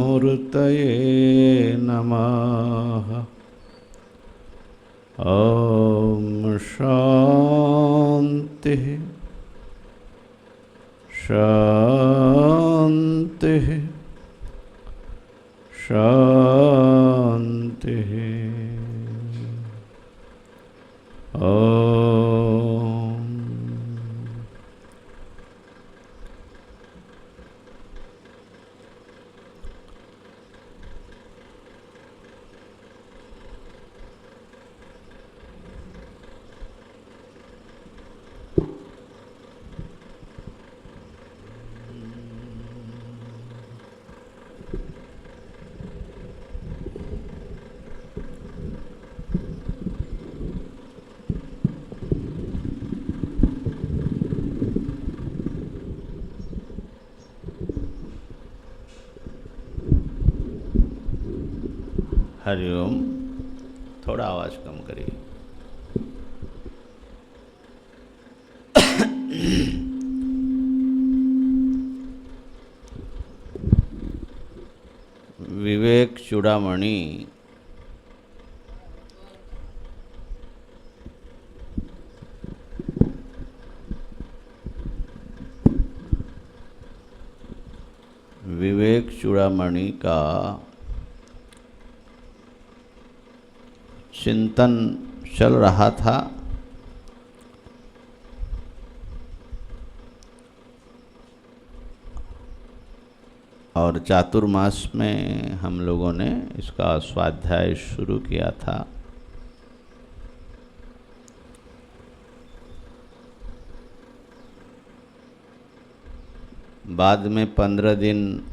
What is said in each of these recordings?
मूर्तये नमः। ॐ शान्ति शान्ति शान्ति। हरिओम। थोड़ा आवाज कम करिए। विवेक चूड़ामणि विवेक चूड़ामणि का चिंतन चल रहा था। और चातुर्मास में हम लोगों ने इसका स्वाध्याय शुरू किया था। बाद में 15 दिन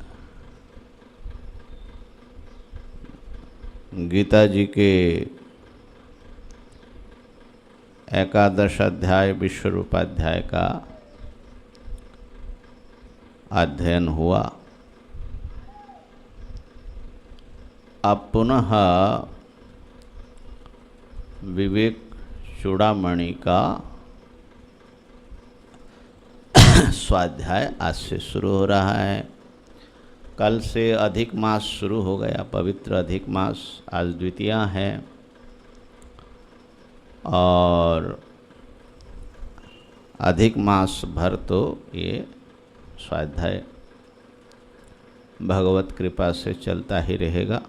गीता जी के एकादश अध्याय विश्वरूपाध्याय का अध्ययन हुआ। अब पुनः विवेक चूड़ामणि का स्वाध्याय आज से शुरू हो रहा है। कल से अधिक मास शुरू हो गया, पवित्र अधिक मास। आज द्वितीया है और अधिक मास भर तो ये स्वाध्याय भगवत कृपा से चलता ही रहेगा।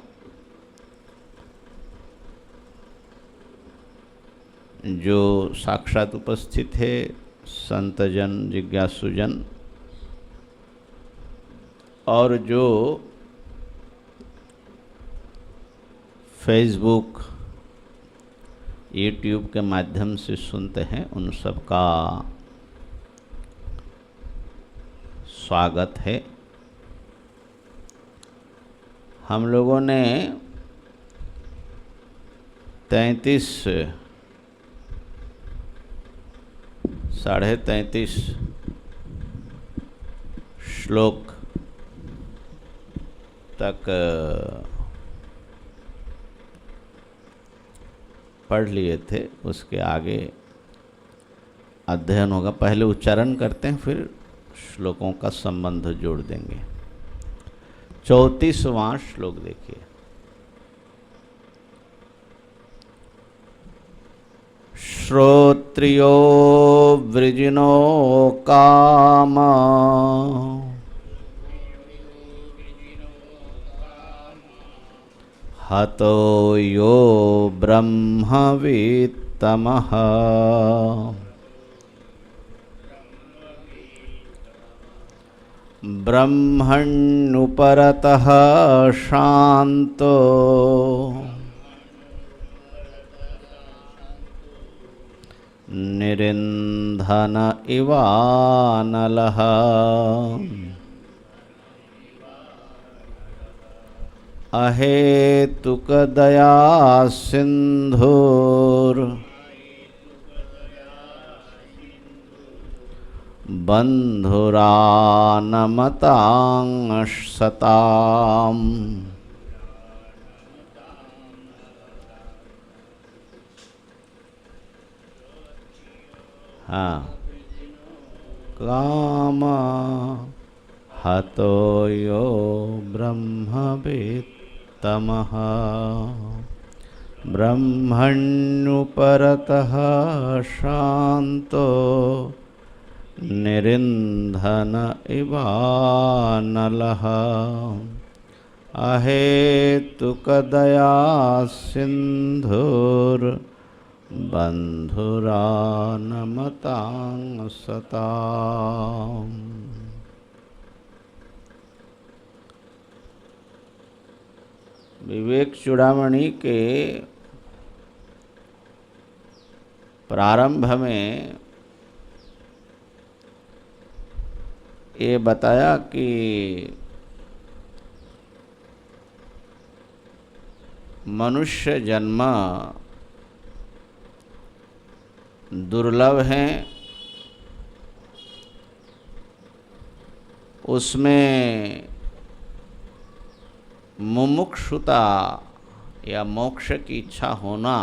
जो साक्षात उपस्थित है, संतजन, जिज्ञासुजन, और जो फेसबुक, यूट्यूब के माध्यम से सुनते हैं, उन सब का स्वागत है। हम लोगों ने 33 श्लोक तक पढ़ लिए थे। उसके आगे अध्ययन होगा। पहले उच्चारण करते हैं, फिर श्लोकों का संबंध जोड़ देंगे। 34वां श्लोक देखिए। श्रोत्रियो वृजिनो कामा हतो यो ब्रह्मवित्तमः। ब्रह्मण्युपरतः शान्तो निरिन्धन इवानलः। अहेतुकदया सिन्धुर् बन्धुरानमतां सताम्। हाँ, काम हतो यो ब्रह्मवेत्तमः ब्रह्मण्युपरतः शान्तो निरिन्धन इवानलः अहेतुकदया सिन्धुर्बन्धुरानमतां सताम्। विवेक चूड़ामणि के प्रारंभ में ये बताया कि मनुष्य जन्म दुर्लभ हैं, उसमें मुमुक्षुता या मोक्ष की इच्छा होना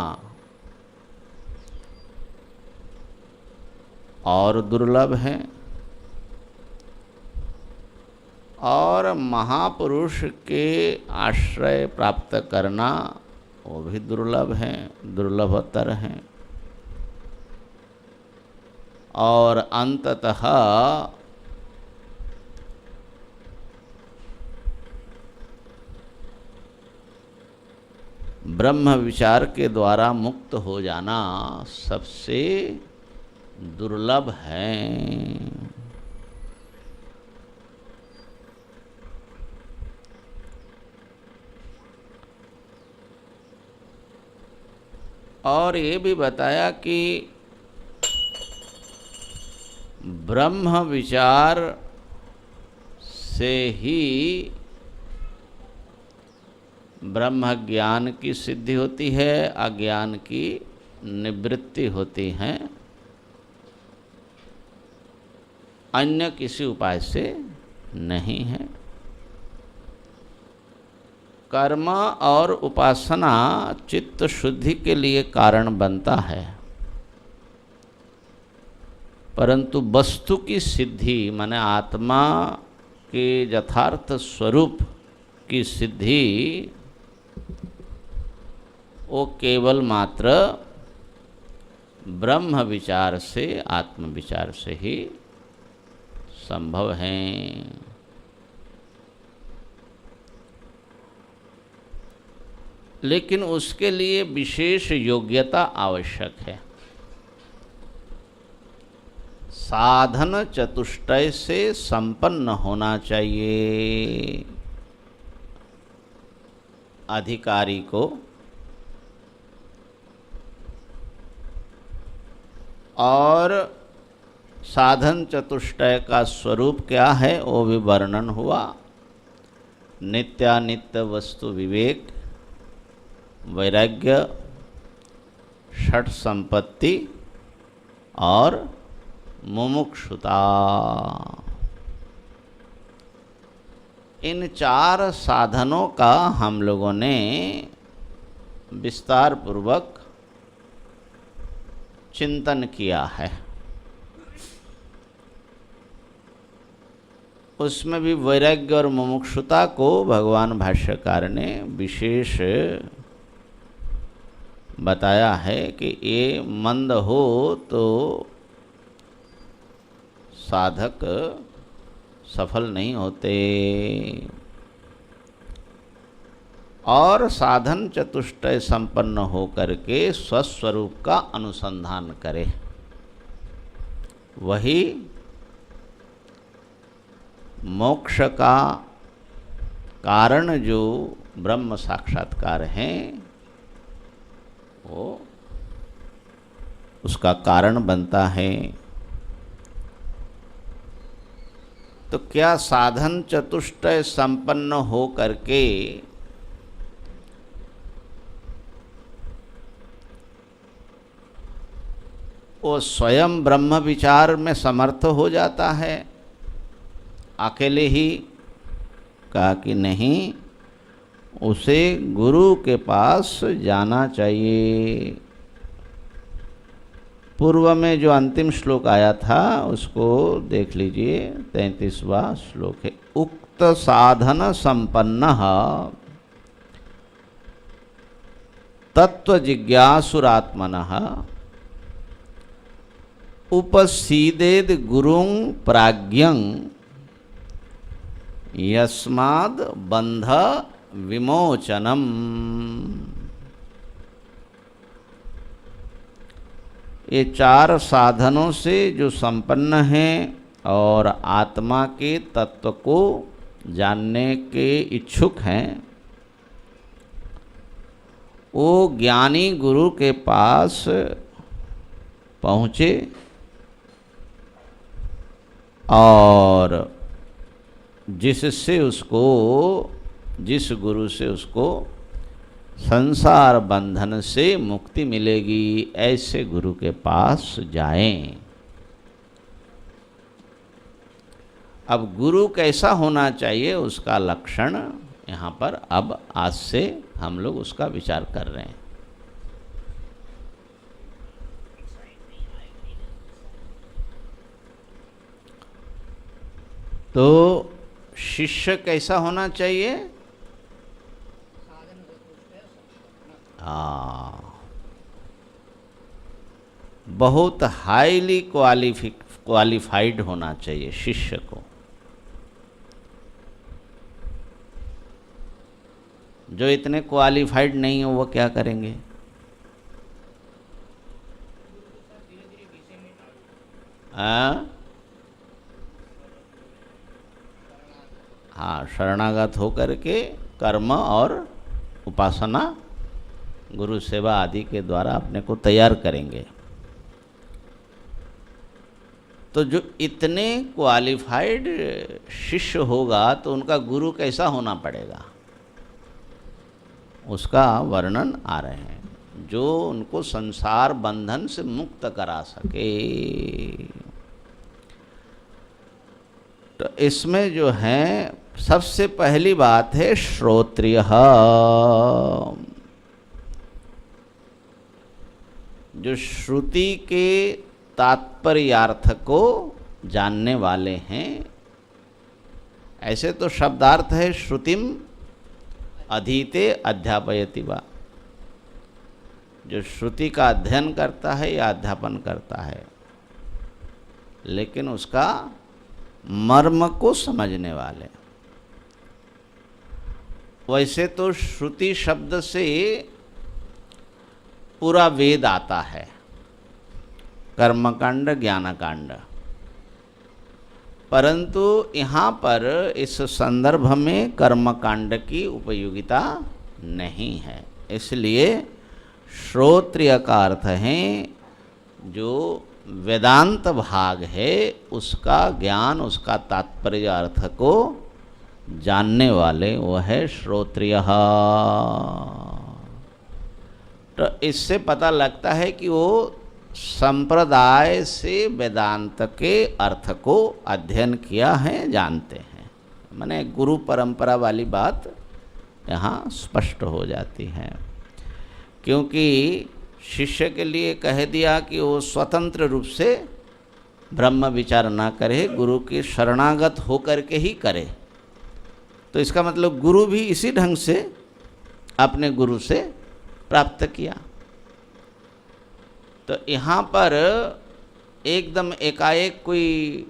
और दुर्लभ है, और महापुरुष के आश्रय प्राप्त करना वो भी दुर्लभ है, दुर्लभतर हैं। और अंततः ब्रह्म विचार के द्वारा मुक्त हो जाना सबसे दुर्लभ है। और ये भी बताया कि ब्रह्म विचार से ही ब्रह्म ज्ञान की सिद्धि होती है, अज्ञान की निवृत्ति होती है, अन्य किसी उपाय से नहीं है। कर्म और उपासना चित्त शुद्धि के लिए कारण बनता है, परंतु वस्तु की सिद्धि माने आत्मा के यथार्थ स्वरूप की सिद्धि वो केवल मात्र ब्रह्म विचार से, आत्म विचार से ही संभव है। लेकिन उसके लिए विशेष योग्यता आवश्यक है। साधन चतुष्टय से संपन्न होना चाहिए अधिकारी को, और साधन चतुष्टय का स्वरूप क्या है वो भी वर्णन हुआ। नित्यानित्य वस्तु विवेक, वैराग्य, षट संपत्ति और मुमुक्षुता। इन चार साधनों का हम लोगों ने विस्तार पूर्वक चिंतन किया है। उसमें भी वैराग्य और मुमुक्षुता को भगवान भाष्यकार ने विशेष बताया है कि ये मंद हो तो साधक सफल नहीं होते, और साधन चतुष्टय संपन्न हो करके स्वस्वरूप का अनुसंधान करे, वही मोक्ष का कारण जो ब्रह्म साक्षात्कार है वो उसका कारण बनता है। तो क्या साधन चतुष्टय संपन्न हो करके वो स्वयं ब्रह्म विचार में समर्थ हो जाता है अकेले ही? कहा कि नहीं, उसे गुरु के पास जाना चाहिए। पूर्व में जो अंतिम श्लोक आया था उसको देख लीजिए, 33वां श्लोक है। उक्त साधन संपन्नः तत्व जिज्ञासुरात्मनः उपसीदेद गुरुं प्राज्ञं यस्माद् बंध विमोचनम। ये चार साधनों से जो संपन्न हैं और आत्मा के तत्व को जानने के इच्छुक हैं, वो ज्ञानी गुरु के पास पहुँचे और जिससे उसको, जिस गुरु से उसको संसार बंधन से मुक्ति मिलेगी, ऐसे गुरु के पास जाएं। अब गुरु कैसा होना चाहिए, उसका लक्षण यहाँ पर अब आज से हम लोग उसका विचार कर रहे हैं। तो शिष्य कैसा होना चाहिए? बहुत हाईली क्वालिफाइड होना चाहिए शिष्य को। जो इतने क्वालिफाइड नहीं हो वो क्या करेंगे? हाँ, शरणागत होकर के कर्म और उपासना, गुरु सेवा आदि के द्वारा अपने को तैयार करेंगे। तो जो इतने क्वालिफाइड शिष्य होगा तो उनका गुरु कैसा होना पड़ेगा, उसका वर्णन आ रहे हैं। जो उनको संसार बंधन से मुक्त करा सके। तो इसमें जो है सबसे पहली बात है श्रोत्रिय। जो श्रुति के तात्पर्यार्थ को जानने वाले हैं। ऐसे तो शब्दार्थ है श्रुतिम अधीते अध्यापयति वा। जो श्रुति का अध्ययन करता है या अध्यापन करता है, लेकिन उसका मर्म को समझने वाले। वैसे तो श्रुति शब्द से पूरा वेद आता है, कर्मकांड ज्ञानकांड, परंतु यहाँ पर इस संदर्भ में कर्मकांड की उपयोगिता नहीं है। इसलिए श्रोत्रिय का अर्थ है जो वेदांत भाग है उसका ज्ञान, उसका तात्पर्य अर्थ को जानने वाले, वो है श्रोत्रिय। तो इससे पता लगता है कि वो संप्रदाय से वेदांत के अर्थ को अध्ययन किया है, जानते हैं। माने गुरु परंपरा वाली बात यहाँ स्पष्ट हो जाती है। क्योंकि शिष्य के लिए कह दिया कि वो स्वतंत्र रूप से ब्रह्म विचार ना करे, गुरु के शरणागत होकर के ही करे। तो इसका मतलब गुरु भी इसी ढंग से अपने गुरु से प्राप्त किया। तो यहाँ पर एकदम एकाएक कोई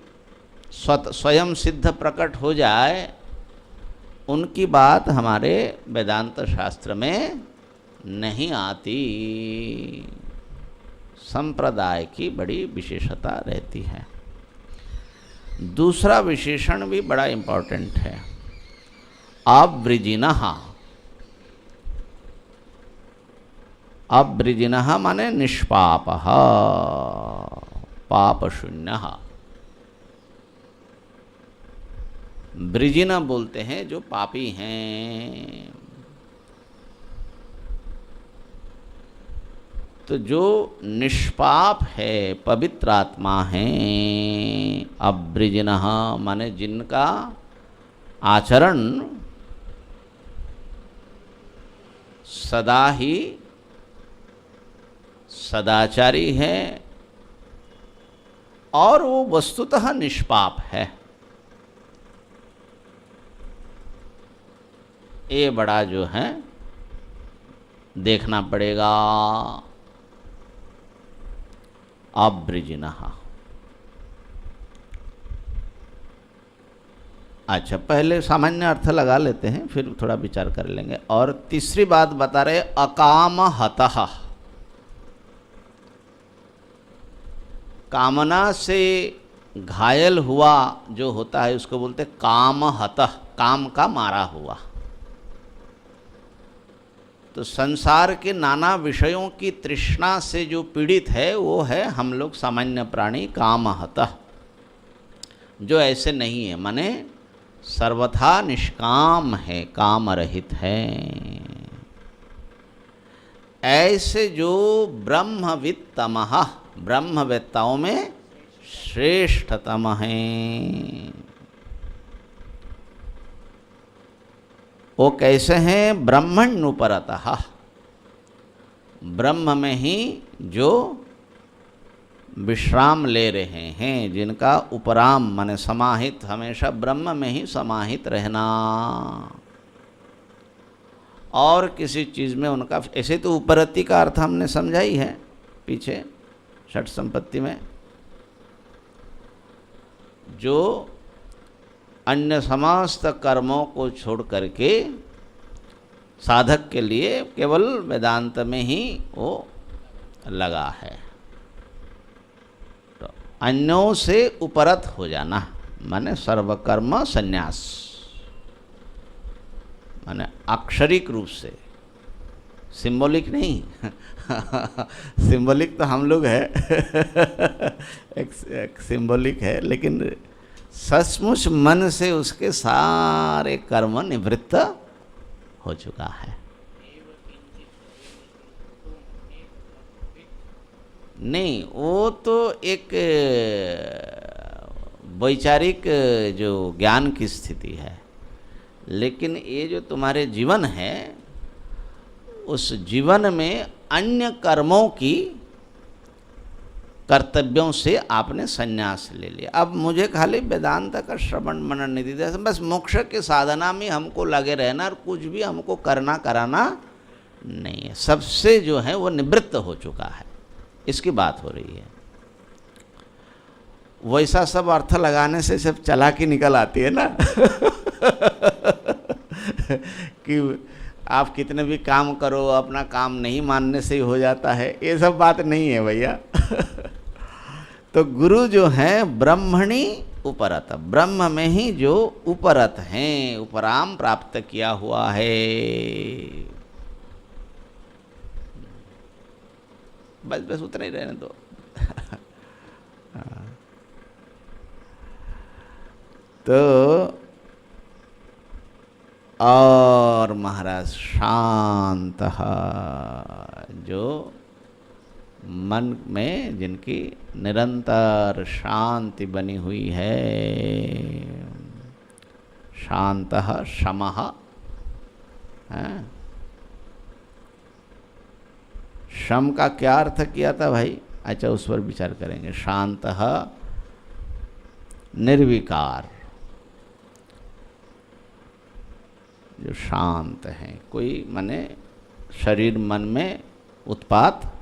स्वयं सिद्ध प्रकट हो जाए, उनकी बात हमारे वेदांत शास्त्र में नहीं आती। संप्रदाय की बड़ी विशेषता रहती है। दूसरा विशेषण भी बड़ा इम्पोर्टेंट है, अवृजिनः। अवृजिनः माने निष्पापः, पापशून्यः। वृजिन बोलते हैं जो पापी हैं। तो जो निष्पाप है, पवित्र आत्मा है, अवृजिनः माने जिनका आचरण सदा ही सदाचारी है और वो वस्तुतः निष्पाप है। ये बड़ा जो है देखना पड़ेगा। अवृजिनः। अच्छा, पहले सामान्य अर्थ लगा लेते हैं, फिर थोड़ा विचार कर लेंगे। और तीसरी बात बता रहे अकामहतः। कामना से घायल हुआ जो होता है उसको बोलते कामहतः, काम का मारा हुआ। तो संसार के नाना विषयों की तृष्णा से जो पीड़ित है वो है हम लोग सामान्य प्राणी कामहतः। जो ऐसे नहीं है, माने सर्वथा निष्काम है, काम रहित है, ऐसे जो ब्रह्मवित्तमः, ब्रह्मवेत्ताओं में श्रेष्ठतम हैं। वो कैसे हैं? ब्रह्मण्युपरतः, ब्रह्म में ही जो विश्राम ले रहे हैं, जिनका उपराम माने समाहित, हमेशा ब्रह्म में ही समाहित रहना, और किसी चीज़ में उनका, ऐसे तो उपरति का अर्थ हमने समझा ही है पीछे षट संपत्ति में, जो अन्य समस्त कर्मों को छोड़ करके साधक के लिए केवल वेदांत में ही वो लगा है। तो अन्यों से उपरत हो जाना माने सर्वकर्म संन्यास, माने अक्षरिक रूप से, सिंबॉलिक नहीं सिंबॉलिक तो हम लोग है एक सिंबॉलिक है, लेकिन सचमुच मन से उसके सारे कर्म निवृत्त हो चुका है। नहीं, वो तो एक वैचारिक जो ज्ञान की स्थिति है, लेकिन ये जो तुम्हारे जीवन है, उस जीवन में अन्य कर्मों की कर्तव्यों से आपने संन्यास ले लिया। अब मुझे खाली वेदांत का श्रवण मनन नहीं दिया, बस मोक्ष के साधना में हमको लगे रहना और कुछ भी हमको करना कराना नहीं है, सबसे जो है वो निवृत्त हो चुका है, इसकी बात हो रही है। वैसा सब अर्थ लगाने से सब चालाकी निकल आती है ना कि आप कितने भी काम करो, अपना काम नहीं मानने से ही हो जाता है, ये सब बात नहीं है भैया तो गुरु जो है ब्रह्मणि उपरत, ब्रह्म में ही जो उपरत हैं, उपराम प्राप्त किया हुआ है। बस बस उतना ही रहने दो तो और महाराज शांत, जो मन में जिनकी निरंतर शांति बनी हुई है, शांतः शमः, शम का क्या अर्थ किया था भाई? अच्छा, उस पर विचार करेंगे। शांतः निर्विकार, जो शांत हैं, कोई माने शरीर मन में उत्पात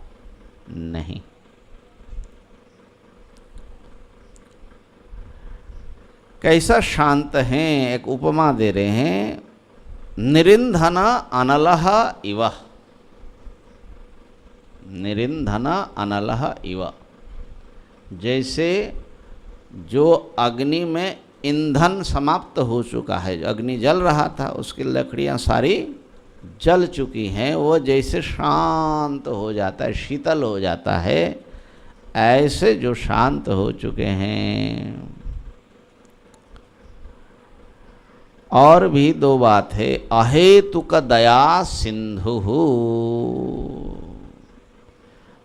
नहीं। कैसा शांत हैं? एक उपमा दे रहे हैं, निरिंधन अनलः इव, निरिंधन अनलः इव, जैसे जो अग्नि में ईंधन समाप्त हो चुका है, जो अग्नि जल रहा था उसकी लकड़ियां सारी जल चुकी हैं, वो जैसे शांत हो जाता है, शीतल हो जाता है, ऐसे जो शांत हो चुके हैं। और भी दो बात है, अहेतुक दया सिंधु,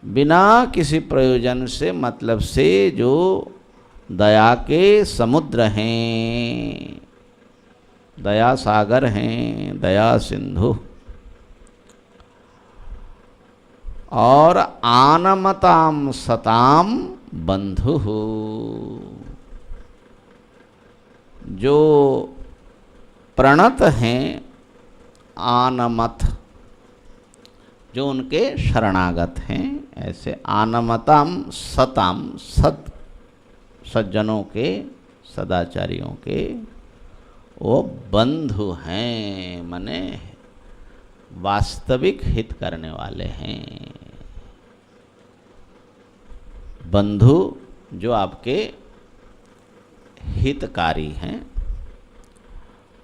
बिना किसी प्रयोजन से मतलब से जो दया के समुद्र हैं, दया सागर हैं, दया सिंधु। और आनमताम सताम बंधु, जो प्रणत हैं आनमथ, जो उनके शरणागत हैं, ऐसे आनमताम सताम, सत सज्जनों के, सदाचारियों के वो बंधु हैं, माने वास्तविक हित करने वाले हैं। बंधु जो आपके हितकारी हैं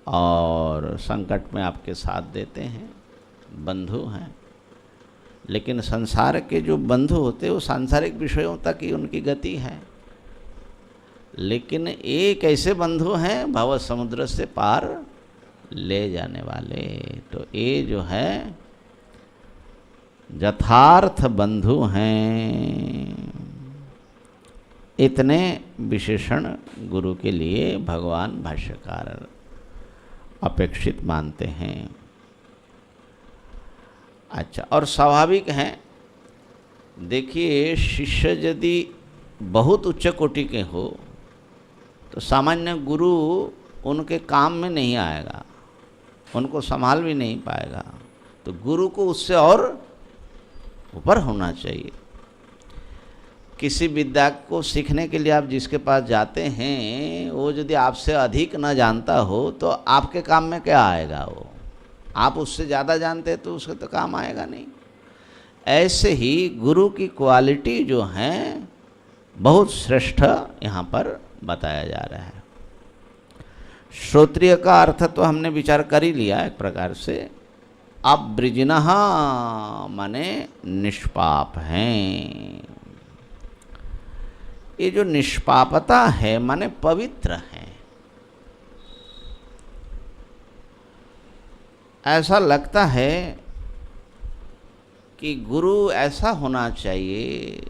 और संकट में आपके साथ देते हैं, बंधु हैं। लेकिन संसार के जो बंधु होते हैं वो सांसारिक विषयों तक ही उनकी गति है। लेकिन एक ऐसे बंधु हैं भव समुद्र से पार ले जाने वाले। तो ये जो है यथार्थ बंधु हैं। इतने विशेषण गुरु के लिए भगवान भाष्यकार अपेक्षित मानते हैं। अच्छा, और स्वाभाविक है, देखिए शिष्य यदि बहुत उच्च कोटि के हो तो सामान्य गुरु उनके काम में नहीं आएगा, उनको संभाल भी नहीं पाएगा। तो गुरु को उससे और ऊपर होना चाहिए। किसी विद्या को सीखने के लिए आप जिसके पास जाते हैं वो यदि आपसे अधिक न जानता हो तो आपके काम में क्या आएगा? वो आप उससे ज़्यादा जानते तो उसके तो काम आएगा नहीं। ऐसे ही गुरु की क्वालिटी जो हैं बहुत श्रेष्ठ यहाँ पर बताया जा रहा है। श्रोत्रिय का अर्थ तो हमने विचार कर ही लिया एक प्रकार से। अब वृजिनः माने निष्पाप हैं। ये जो निष्पापता है माने पवित्र है। ऐसा लगता है कि गुरु ऐसा होना चाहिए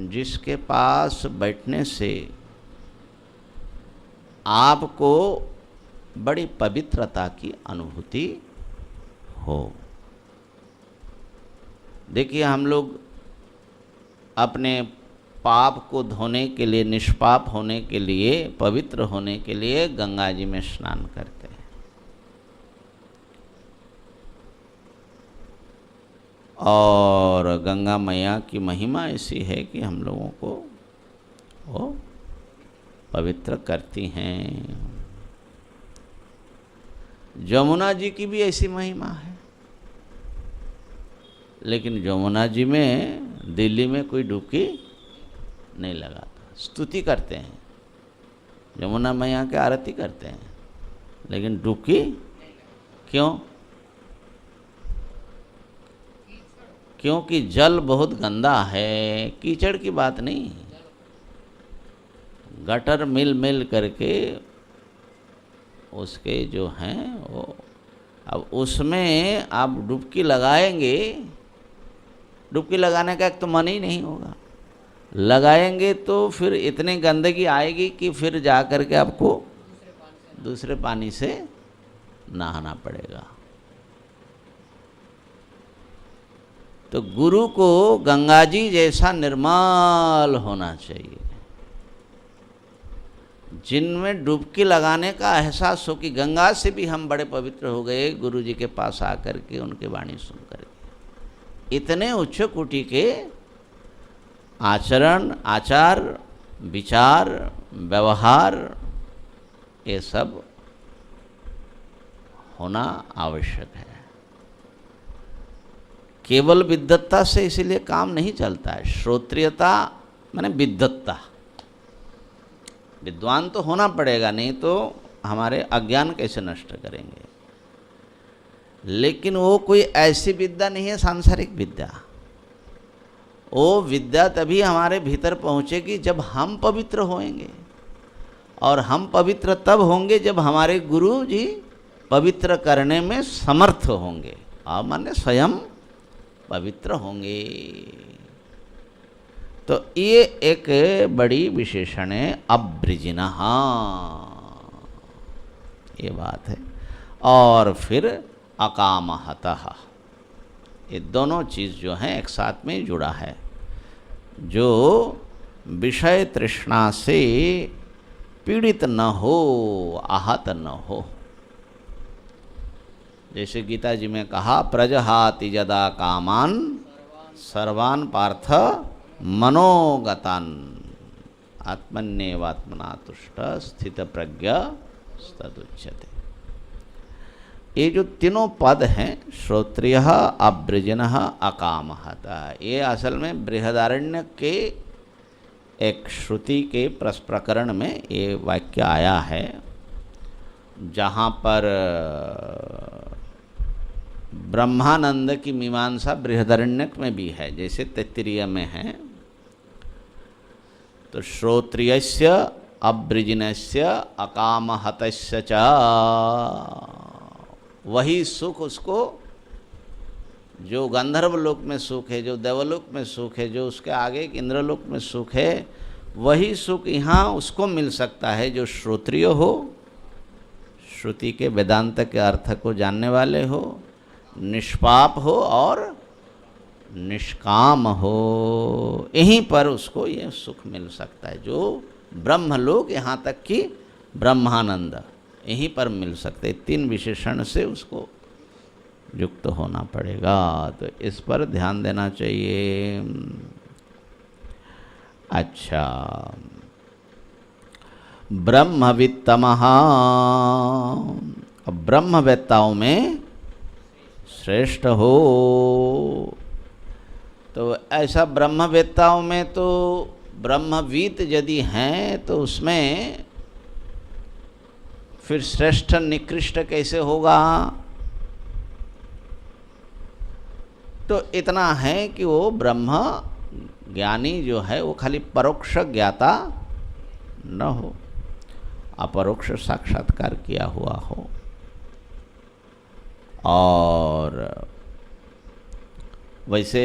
जिसके पास बैठने से आपको बड़ी पवित्रता की अनुभूति हो। देखिए, हम लोग अपने पाप को धोने के लिए, निष्पाप होने के लिए, पवित्र होने के लिए गंगा जी में स्नान करते हैं। और गंगा मैया की महिमा ऐसी है कि हम लोगों को वो पवित्र करती हैं। जमुना जी की भी ऐसी महिमा है। लेकिन जमुना जी में दिल्ली में कोई डुबकी नहीं लगाता। स्तुति करते हैं, यमुना मैया की आरती करते हैं, लेकिन डुबकी क्यों? क्योंकि जल बहुत गंदा है। कीचड़ की बात नहीं, गटर मिल मिल करके उसके जो हैं वो, अब उसमें आप डुबकी लगाएंगे, डुबकी लगाने का एक तो मन ही नहीं होगा। लगाएंगे तो फिर इतनी गंदगी आएगी कि फिर जा कर के आपको दूसरे पानी से नहाना पड़ेगा। तो गुरु को गंगा जी जैसा निर्मल होना चाहिए, जिनमें डुबकी लगाने का एहसास हो कि गंगा से भी हम बड़े पवित्र हो गए गुरु जी के पास आकर के, उनकी वाणी सुन करके। इतने उच्च कोटि के आचरण, आचार, विचार, व्यवहार, ये सब होना आवश्यक है। केवल विद्वत्ता से इसीलिए काम नहीं चलता है। श्रोत्रियता माने विद्वत्ता, विद्वान तो होना पड़ेगा, नहीं तो हमारे अज्ञान कैसे नष्ट करेंगे। लेकिन वो कोई ऐसी विद्या नहीं है सांसारिक विद्या। वो विद्या तभी हमारे भीतर पहुँचेगी जब हम पवित्र होंगे, और हम पवित्र तब होंगे जब हमारे गुरु जी पवित्र करने में समर्थ होंगे, और माने स्वयं पवित्र होंगे। तो ये एक बड़ी विशेषण है, अवृजिनः, ये बात है। और फिर अकामहतः, ये दोनों चीज़ जो हैं एक साथ में जुड़ा है। जो विषय तृष्णा से पीड़ित न हो, आहत न हो। जैसे गीता जी में कहा, प्रजहाति यदा कामान सर्वान पार्थ मनोगतान आत्मन्येवात्मना तुष्ट स्थित प्रज्ञ तदुच्यते। ये जो तीनों पद हैं, श्रोत्रिय, अवृजिनः, अकामः, ये असल में बृहदारण्यक के एक श्रुति के प्रकरण में ये वाक्य आया है, जहाँ पर ब्रह्मानंद की मीमांसा बृहदारण्यक में भी है, जैसे तैत्तिरीय में है। तो श्रोत्रियस्य अवृजिनस्य अकामहतस्य च, वही सुख उसको, जो गंधर्व लोक में सुख है, जो देवलोक में सुख है, जो उसके आगे इंद्रलोक में सुख है, वही सुख यहाँ उसको मिल सकता है जो श्रोत्रिय हो, श्रुति के वेदांत के अर्थ को जानने वाले हो, निष्पाप हो और निष्काम हो। यहीं पर उसको ये सुख मिल सकता है, जो ब्रह्मलोक, यहाँ तक कि ब्रह्मानंद यहीं पर मिल सकते। तीन विशेषण से उसको युक्त होना पड़ेगा, तो इस पर ध्यान देना चाहिए। अच्छा, ब्रह्मवित्तमः, ब्रह्मवेत्ताओं में श्रेष्ठ हो। तो ऐसा ब्रह्मवेत्ताओं में तो ब्रह्मविद यदि हैं तो उसमें फिर श्रेष्ठ निकृष्ट कैसे होगा? तो इतना है कि वो ब्रह्म ज्ञानी जो है वो खाली परोक्ष ज्ञाता न हो, अपरोक्ष साक्षात्कार किया हुआ हो। और वैसे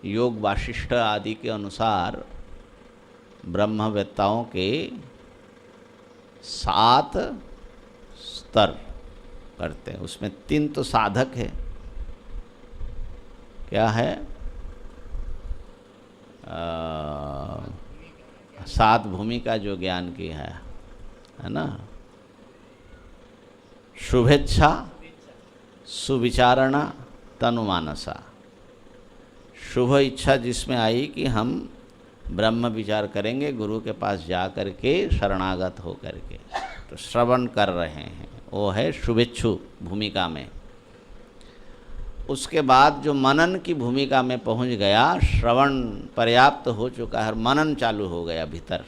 योग वाशिष्ठ आदि के अनुसार ब्रह्मवेत्ताओं के 7 स्तर करते हैं, उसमें 3 तो साधक है। क्या है? 7 भूमिका जो ज्ञान की है ना? शुभेच्छा, सुविचारणा, तनुमानसा। शुभ इच्छा जिसमें आई कि हम ब्रह्म विचार करेंगे, गुरु के पास जा कर के शरणागत हो करके, तो श्रवण कर रहे हैं, वो है शुभेच्छु भूमिका में। उसके बाद जो मनन की भूमिका में पहुंच गया, श्रवण पर्याप्त हो चुका है, मनन चालू हो गया भीतर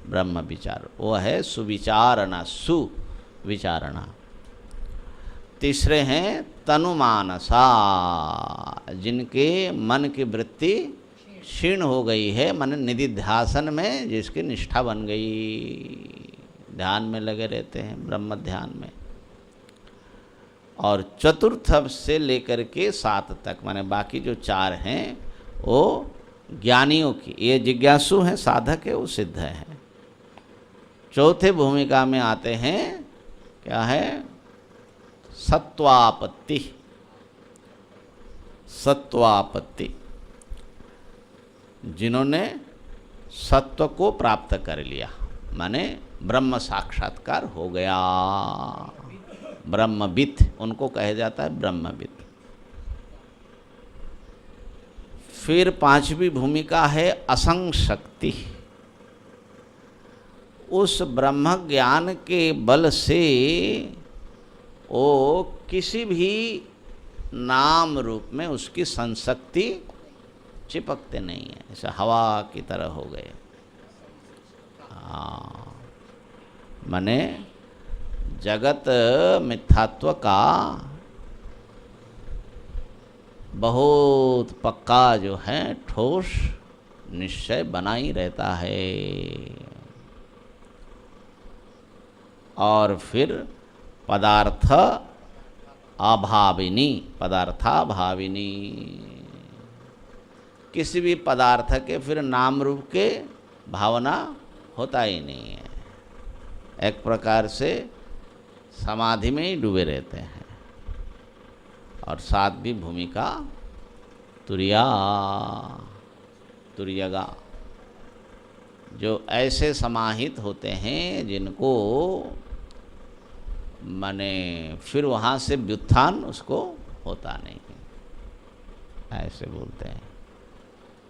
ब्रह्म विचार, वो है सुविचारणा, सुविचारणा। तीसरे हैं तनुमानसा, जिनके मन की वृत्ति क्षीण हो गई है, मन निधिध्यासन में जिसकी निष्ठा बन गई, ध्यान में लगे रहते हैं, ब्रह्म ध्यान में। और चतुर्थ से लेकर के 7 तक, माने बाकी जो 4 हैं वो ज्ञानियों की, ये जिज्ञासु हैं, साधक है, वो सिद्ध है। चौथे भूमिका में आते हैं, क्या है? सत्वापत्ति। सत्वापत्ति, जिन्होंने सत्व को प्राप्त कर लिया, माने ब्रह्म साक्षात्कार हो गया, ब्रह्मविद उनको कहा जाता है, ब्रह्मविद। फिर 5वीं भूमिका है असंग शक्ति। उस ब्रह्म ज्ञान के बल से वो किसी भी नाम रूप में उसकी संशक्ति चिपकते नहीं है, ऐसे हवा की तरह हो गए। हाँ, माने जगत मिथ्यात्व का बहुत पक्का जो है ठोस निश्चय बना ही रहता है। और फिर पदार्थ अभाविनी, पदार्थाभाविनी, किसी भी पदार्थ के फिर नाम रूप के भावना होता ही नहीं है, एक प्रकार से समाधि में ही डूबे रहते हैं। और 7वीं भूमिका तुर्या, तुर्यगा, जो ऐसे समाहित होते हैं जिनको माने फिर वहाँ से व्युत्थान उसको होता नहीं है, ऐसे बोलते हैं।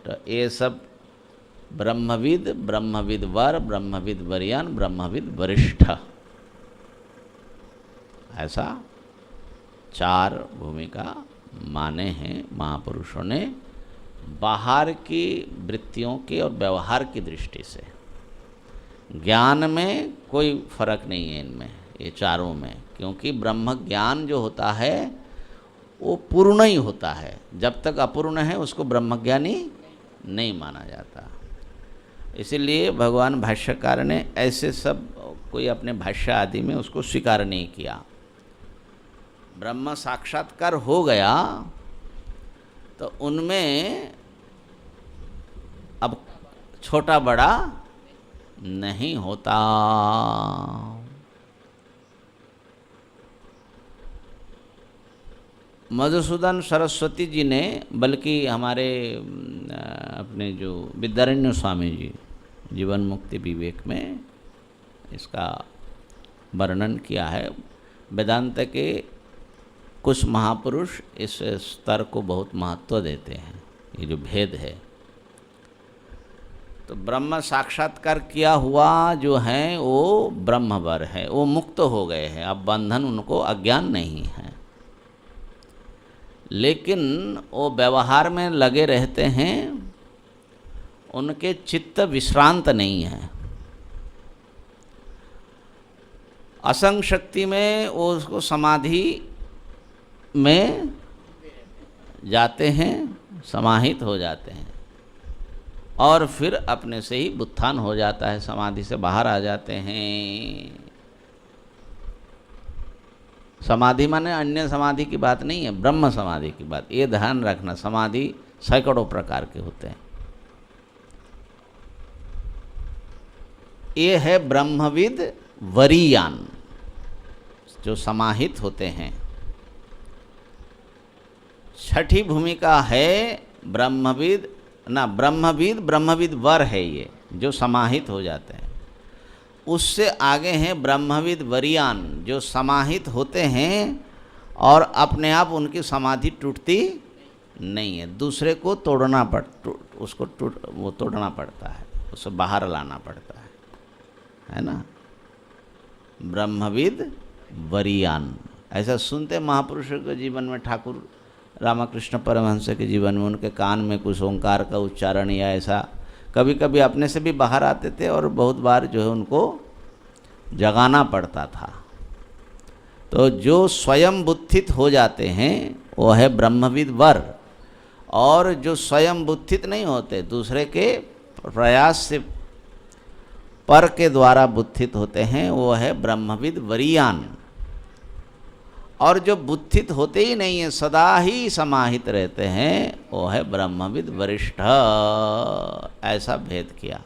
तो ये सब ब्रह्मविद, ब्रह्मविद वर, ब्रह्मविद वरियान, ब्रह्मविद वरिष्ठ, ऐसा 4 भूमिका माने हैं महापुरुषों ने बाहर की वृत्तियों की और व्यवहार की दृष्टि से। ज्ञान में कोई फर्क नहीं है इनमें, ये चारों में, क्योंकि ब्रह्म ज्ञान जो होता है वो पूर्ण ही होता है। जब तक अपूर्ण है उसको ब्रह्मज्ञानी नहीं माना जाता। इसीलिए भगवान भाष्यकार ने ऐसे सब कोई अपने भाष्य आदि में उसको स्वीकार नहीं किया। ब्रह्म साक्षात्कार हो गया तो उनमें अब छोटा बड़ा नहीं होता। मधुसूदन सरस्वती जी ने, बल्कि हमारे अपने जो विद्यारण्य स्वामी जी जीवन मुक्ति विवेक में इसका वर्णन किया है। वेदांत के कुछ महापुरुष इस स्तर को बहुत महत्व देते हैं, ये जो भेद है। तो ब्रह्म साक्षात्कार किया हुआ जो है वो ब्रह्मवर है, वो मुक्त हो गए हैं, अब बंधन उनको अज्ञान नहीं है। लेकिन वो व्यवहार में लगे रहते हैं, उनके चित्त विश्रांत नहीं है। असंग शक्ति में वो उसको समाधि में जाते हैं, समाहित हो जाते हैं और फिर अपने से ही उत्थान हो जाता है, समाधि से बाहर आ जाते हैं। समाधि माने अन्य समाधि की बात नहीं है, ब्रह्म समाधि की बात, ये ध्यान रखना। समाधि सैकड़ों प्रकार के होते हैं। ये है ब्रह्मविद वरीयान, जो समाहित होते हैं। छठी भूमिका है ब्रह्मविद, ना ब्रह्मविद, ब्रह्मविद वर है ये जो समाहित हो जाते हैं। उससे आगे हैं ब्रह्मविद वरियान, जो समाहित होते हैं और अपने आप उनकी समाधि टूटती नहीं है, दूसरे को तोड़ना वो तोड़ना पड़ता है, उसे बाहर लाना पड़ता है ना। ब्रह्मविद वरियान, ऐसा सुनते महापुरुषों के जीवन में। ठाकुर रामकृष्ण परमहंस के जीवन में उनके कान में कुछ ओंकार का उच्चारण या ऐसा कभी कभी अपने से भी बाहर आते थे और बहुत बार जो है उनको जगाना पड़ता था। तो जो स्वयं बुद्धित हो जाते हैं वो है ब्रह्मविद वर, और जो स्वयं बुद्धित नहीं होते, दूसरे के प्रयास से पर के द्वारा बुद्धित होते हैं, वो है ब्रह्मविद वरियान। और जो बुद्धित होते ही नहीं है, सदा ही समाहित रहते हैं, वो है ब्रह्मविद वरिष्ठ। ऐसा भेद किया।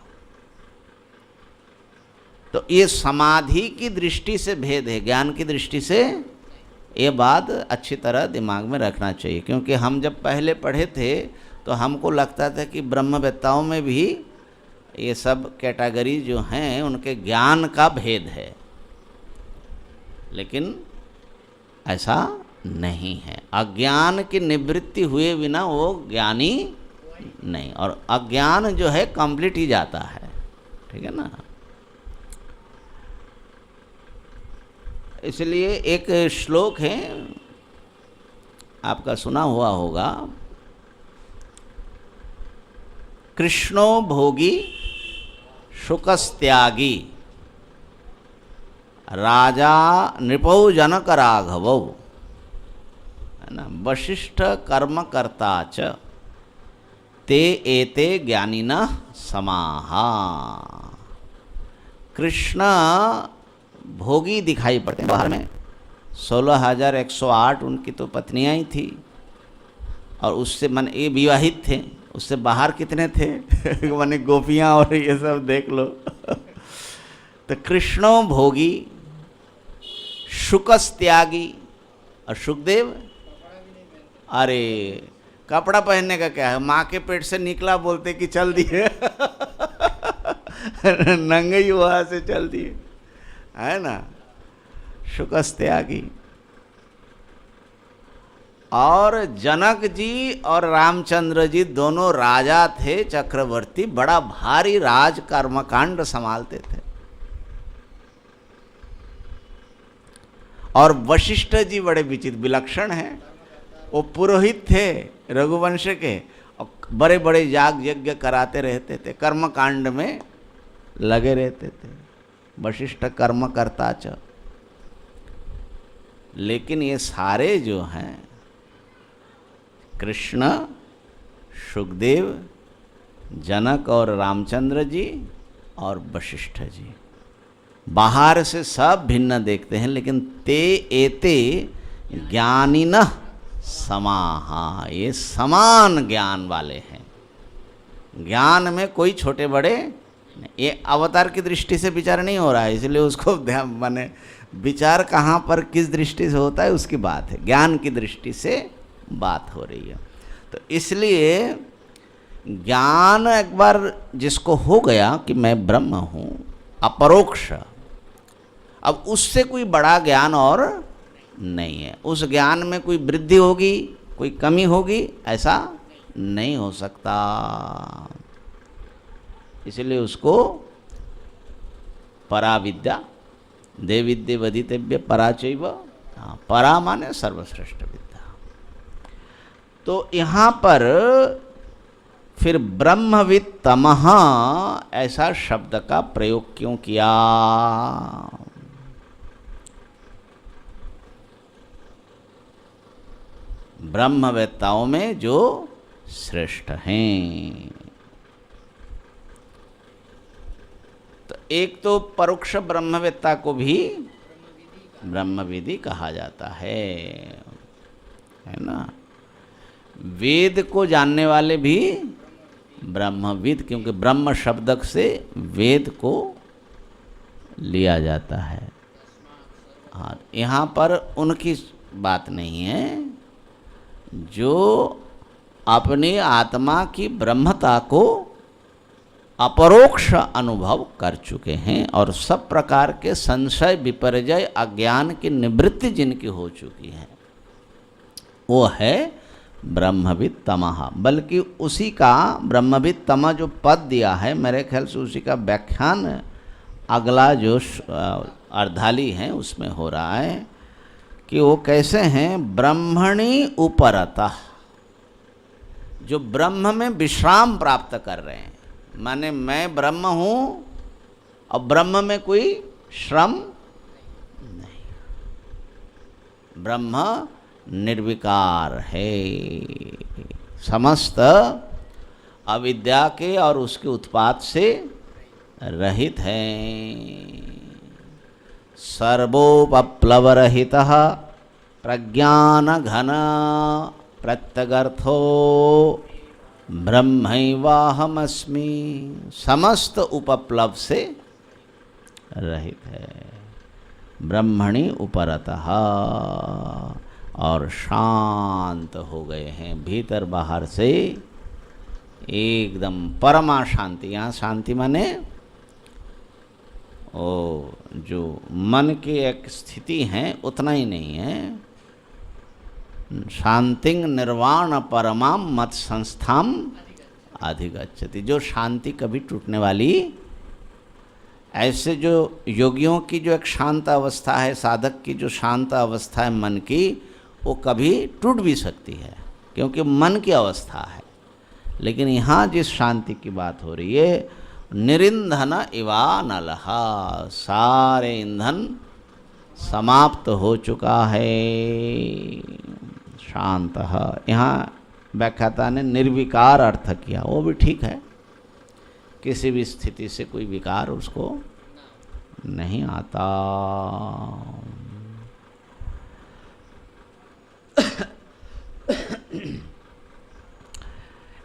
तो ये समाधि की दृष्टि से भेद है, ज्ञान की दृष्टि से ये बात अच्छी तरह दिमाग में रखना चाहिए। क्योंकि हम जब पहले पढ़े थे तो हमको लगता था कि ब्रह्मवेत्ताओं में भी ये सब कैटेगरी जो हैं उनके ज्ञान का भेद है, लेकिन ऐसा नहीं है। अज्ञान की निवृत्ति हुए बिना वो ज्ञानी नहीं, और अज्ञान जो है कंप्लीट ही जाता है, ठीक है ना। इसलिए एक श्लोक है, आपका सुना हुआ होगा, कृष्णो भोगी शुकस्त्यागी राजा नृपौ जनक राघवौ, है ना, वशिष्ठ कर्मकर्ता च ते एते ज्ञानिनः समाहा। कृष्ण भोगी दिखाई पड़ते हैं बाहर में। 16,108 उनकी तो पत्नियां ही थी, और उससे मन ये विवाहित थे, उससे बाहर कितने थे माने गोपियां और ये सब देख लो। तो कृष्णो भोगी, शुकस त्यागी, और सुखदेव अरे कपड़ा पहनने का क्या है, माँ के पेट से निकला बोलते कि चल दिए नंगे ही वहाँ से चल दिए, है ना। शुकस्त्यागी। और जनक जी और रामचंद्र जी दोनों राजा थे, चक्रवर्ती, बड़ा भारी राज कर्मकांड संभालते थे। और वशिष्ठ जी बड़े विचित्र विलक्षण हैं। वो पुरोहित थे रघुवंश के, और बड़े बड़े याग यज्ञ कराते रहते थे, कर्मकांड में लगे रहते थे। वशिष्ठ कर्म करता च। लेकिन ये सारे जो हैं, कृष्ण, सुखदेव, जनक और रामचंद्र जी और वशिष्ठ जी, बाहर से सब भिन्न देखते हैं, लेकिन ते एते ज्ञानिनः समाहा, ये समान ज्ञान वाले हैं। ज्ञान में कोई छोटे बड़े, ये अवतार की दृष्टि से विचार नहीं हो रहा है, इसलिए उसको ध्यान, माने विचार कहाँ पर किस दृष्टि से होता है उसकी बात है, ज्ञान की दृष्टि से बात हो रही है। तो इसलिए ज्ञान एक बार जिसको हो गया कि मैं ब्रह्म हूँ, अपरोक्ष, अब उससे कोई बड़ा ज्ञान और नहीं है। उस ज्ञान में कोई वृद्धि होगी, कोई कमी होगी, ऐसा नहीं हो सकता। इसलिए उसको पराविद्या, देविद्य वदितव्य पराचैव, परा माने सर्वश्रेष्ठ विद्या। तो यहाँ पर फिर ब्रह्मविद तमः ऐसा शब्द का प्रयोग क्यों किया? ब्रह्मवेत्ताओं में जो श्रेष्ठ हैं। तो एक तो परोक्ष ब्रह्मवेत्ता को भी ब्रह्मविदी कहा जाता है ना। वेद को जानने वाले भी ब्रह्मविद, क्योंकि ब्रह्म शब्द से वेद को लिया जाता है। हाँ, यहाँ पर उनकी बात नहीं है जो अपनी आत्मा की ब्रह्मता को अपरोक्ष अनुभव कर चुके हैं और सब प्रकार के संशय, विपर्यय, अज्ञान की निवृत्ति जिनकी हो चुकी है, वो है ब्रह्मविद तमः। बल्कि उसी का ब्रह्मविद तमः जो पद दिया है, मेरे ख्याल से उसी का व्याख्यान अगला जो अर्धाली है उसमें हो रहा है कि वो कैसे हैं, ब्रह्मणि उपरतः, जो ब्रह्म में विश्राम प्राप्त कर रहे हैं। माने मैं ब्रह्म हूँ और ब्रह्म में कोई श्रम नहीं, ब्रह्म निर्विकार है, समस्त अविद्या के और उसके उत्पाद से रहित है। सर्वोपप्लवरहितः प्रज्ञान घन प्रत्यगर्थो ब्रह्मैवाहमस्मि, समस्त उपप्लव से रहित है। ब्रह्मणि उपरतः, और शांत हो गए हैं भीतर बाहर से, एकदम परमा शांति। यहाँ शांति माने ओ जो मन की एक स्थिति है उतना ही नहीं है। शांतिं निर्वाण परमाम मत संस्थाम अधिगच्छति, जो शांति कभी टूटने वाली, ऐसे जो योगियों की जो एक शांत अवस्था है, साधक की जो शांत अवस्था है मन की, वो कभी टूट भी सकती है क्योंकि मन की अवस्था है। लेकिन यहाँ जिस शांति की बात हो रही है, निरिंधन इवा नलः, सारे ईंधन समाप्त हो चुका है, शांत। यहाँ व्याख्याता ने निर्विकार अर्थ किया, वो भी ठीक है, किसी भी स्थिति से कोई विकार उसको नहीं आता।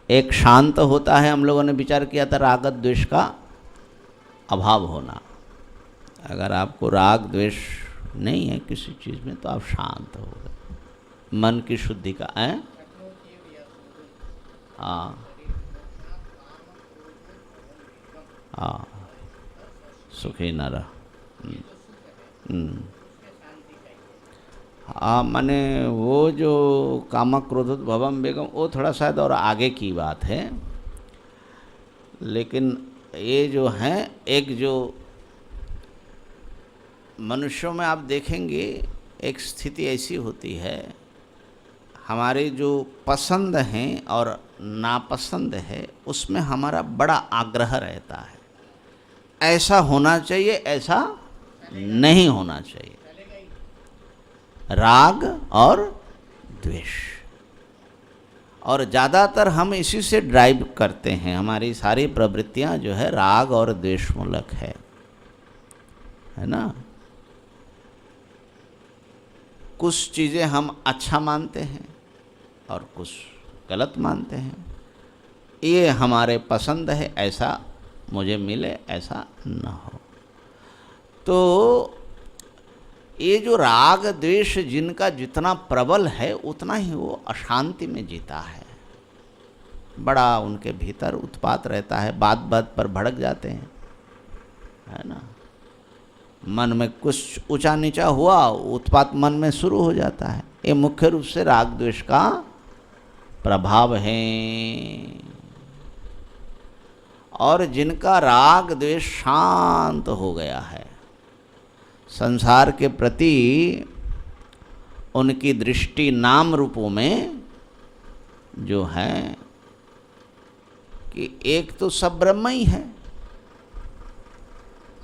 एक शांत होता है, हम लोगों ने विचार किया था राग द्वेष का अभाव होना। अगर आपको राग द्वेष नहीं है किसी चीज़ में तो आप शांत हो गए, मन की शुद्धि का है। हाँ हाँ, सुखी न रह। हाँ, माने वो जो कामक क्रोधोत भवम वेगम वो थोड़ा शायद और आगे की बात है, लेकिन ये जो हैं एक जो मनुष्यों में आप देखेंगे एक स्थिति ऐसी होती है, हमारे जो पसंद हैं और नापसंद है उसमें हमारा बड़ा आग्रह रहता है, ऐसा होना चाहिए, ऐसा नहीं होना चाहिए, राग और द्वेष। और ज़्यादातर हम इसी से ड्राइव करते हैं, हमारी सारी प्रवृत्तियां जो है राग और द्वेष मूलक है ना। कुछ चीज़ें हम अच्छा मानते हैं और कुछ गलत मानते हैं, ये हमारे पसंद है, ऐसा मुझे मिले, ऐसा न हो। तो ये जो राग द्वेष जिनका जितना प्रबल है उतना ही वो अशांति में जीता है, बड़ा उनके भीतर उत्पात रहता है, बात बात पर भड़क जाते हैं, है ना। मन में कुछ ऊंचा नीचा हुआ, उत्पात मन में शुरू हो जाता है। ये मुख्य रूप से राग द्वेष का प्रभाव है। और जिनका राग द्वेष शांत हो गया है, संसार के प्रति उनकी दृष्टि नाम रूपों में जो है कि एक तो सब ब्रह्म ही है,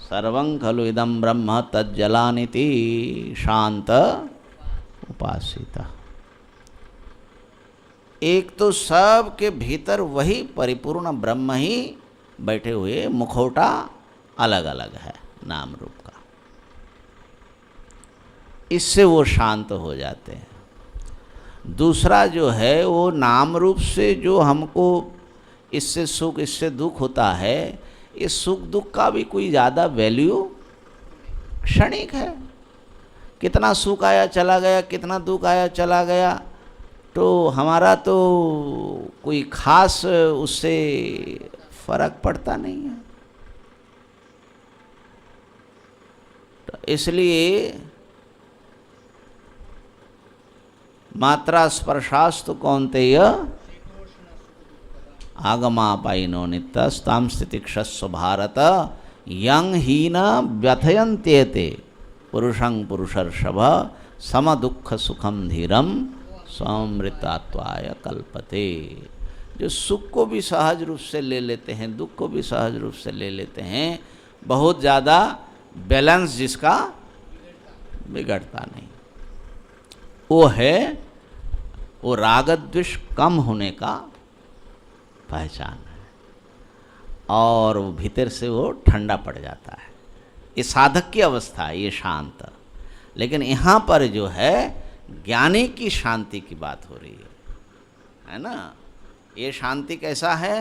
सर्वं खलु इदं ब्रह्म तज्जलानिति शांत उपासिता। एक तो सब के भीतर वही परिपूर्ण ब्रह्म ही बैठे हुए, मुखौटा अलग अलग है नाम रूप का, इससे वो शांत हो जाते हैं। दूसरा जो है वो नाम रूप से जो हमको इससे सुख इससे दुख होता है, इस सुख दुख का भी कोई ज़्यादा वैल्यू क्षणिक है, कितना सुख आया चला गया, कितना दुख आया चला गया, तो हमारा तो कोई खास उससे फर्क पड़ता नहीं है। तो इसलिए मात्रा स्पर्शास्तु कौन्तेय आगमापाइनो नित्यस्तां स्थितिक्षस्व भारत यं हीन व्यथयन्त्येते पुरुषं पुरुषर्षभ सम दुःख सुखम धीरम स्वमृतात्वाय कल्पते। जो सुख को भी सहज रूप से ले लेते हैं, दुख को भी सहज रूप से ले लेते हैं, बहुत ज़्यादा बैलेंस जिसका बिगड़ता नहीं, वो है वो राग द्वेष कम होने का पहचान है, और वो भीतर से वो ठंडा पड़ जाता है। ये साधक की अवस्था है, ये शांत। लेकिन यहाँ पर जो है ज्ञानी की शांति की बात हो रही है ना। ये शांति कैसा है?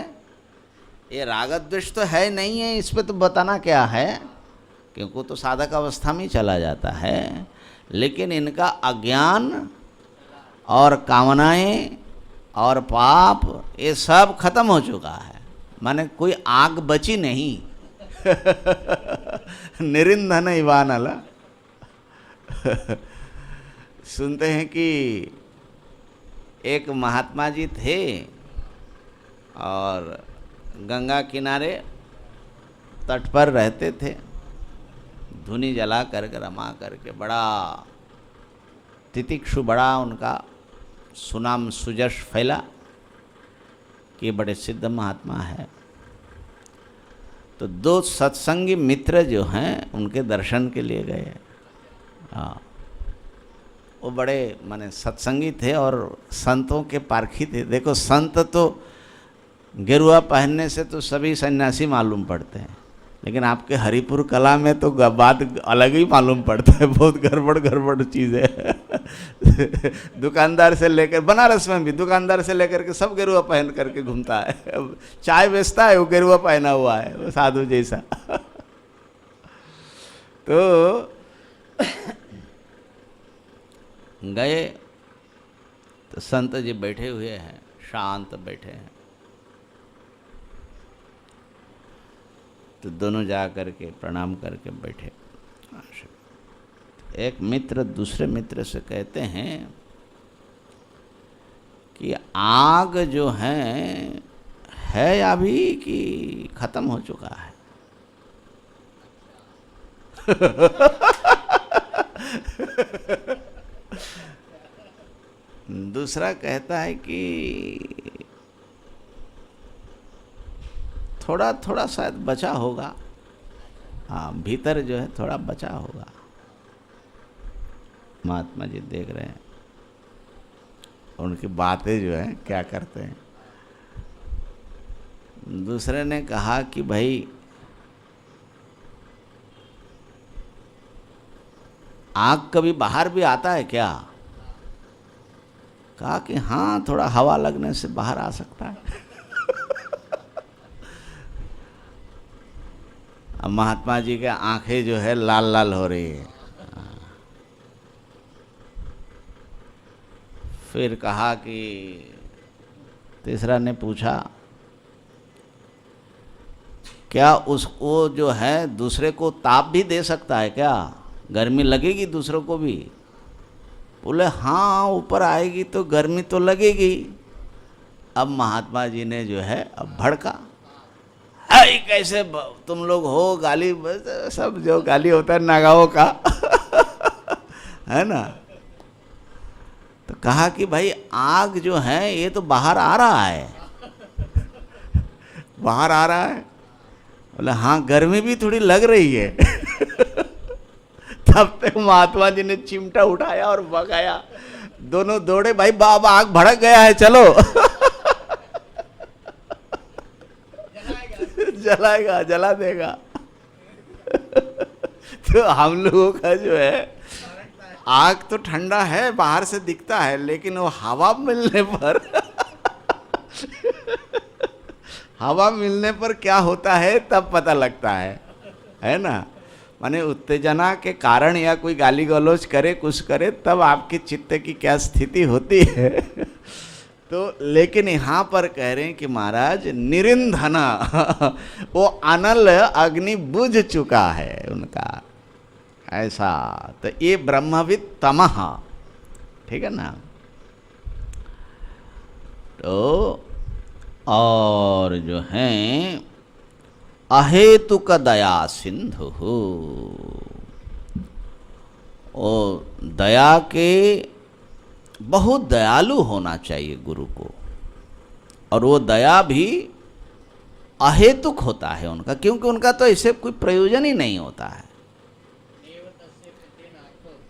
ये राग द्वेष तो है नहीं है, इस पर तो बताना क्या है, क्योंकि तो साधक अवस्था में चला जाता है। लेकिन इनका अज्ञान और कामनाएं और पाप ये सब खत्म हो चुका है, माने कोई आग बची नहीं। निरिंधन इवानल। सुनते हैं कि एक महात्मा जी थे और गंगा किनारे तट पर रहते थे, धुनी जला करके रमा करके, बड़ा तितिक्षु, बड़ा उनका सुनाम सुजश फैला कि बड़े सिद्ध महात्मा है। तो दो सत्संगी मित्र जो हैं उनके दर्शन के लिए गए। हाँ, वो बड़े माने सत्संगी थे और संतों के पारखी थे। देखो, संत तो गेरुआ पहनने से तो सभी सन्यासी मालूम पड़ते हैं, लेकिन आपके हरिपुर कला में तो बात अलग ही मालूम पड़ता है, बहुत गड़बड़ गड़बड़ चीज़ है। दुकानदार से लेकर, बनारस में भी दुकानदार से लेकर के सब गेरुआ पहन करके घूमता है। अब चाय बेचता है, वो गेरुआ पहना हुआ है, वो साधु जैसा। तो गए तो संत जी बैठे हुए हैं, शांत बैठे हैं। तो दोनों जा करके प्रणाम करके बैठे। एक मित्र दूसरे मित्र से कहते हैं कि आग जो है अभी कि खत्म हो चुका है? दूसरा कहता है कि थोड़ा थोड़ा शायद बचा होगा, हाँ भीतर जो है थोड़ा बचा होगा। महात्मा जी देख रहे हैं उनकी बातें जो है क्या करते हैं। दूसरे ने कहा कि भाई आग कभी बाहर भी आता है क्या? कहा कि हाँ, थोड़ा हवा लगने से बाहर आ सकता है। अब महात्मा जी के आंखें जो है लाल लाल हो रही है। फिर कहा कि तीसरा ने पूछा क्या वो जो है दूसरे को ताप भी दे सकता है क्या? गर्मी लगेगी दूसरों को भी? बोले हाँ, ऊपर आएगी तो गर्मी तो लगेगी। अब महात्मा जी ने जो है अब भड़का, हाय कैसे तुम लोग हो, गाली सब जो गाली होता है नागाओं का है ना। तो कहा कि भाई आग जो है ये तो बाहर आ रहा है, बाहर आ रहा है। बोले हाँ, गर्मी भी थोड़ी लग रही है। तब तक महात्मा जी ने चिमटा उठाया और भगाया। दोनों दौड़े, भाई बाबा आग भड़क गया है, चलो। जलाएगा, जला देगा। तो हम लोगों का जो है आग तो ठंडा है, बाहर से दिखता है, लेकिन वो हवा मिलने पर हवा मिलने पर क्या होता है तब पता लगता है ना। माने उत्तेजना के कारण या कोई गाली गलौज करे, कुछ करे, तब आपके चित्त की क्या स्थिति होती है। तो लेकिन यहाँ पर कह रहे हैं कि महाराज निरिंधन, वो अनल अग्नि बुझ चुका है उनका, ऐसा। तो ये ब्रह्मविद तमः, ठीक है ना। तो और जो हैं अहेतुक दया सिंधु, ओ दया के बहुत दयालु होना चाहिए गुरु को, और वो दया भी अहेतुक होता है उनका, क्योंकि उनका तो इससे कोई प्रयोजन ही नहीं होता है।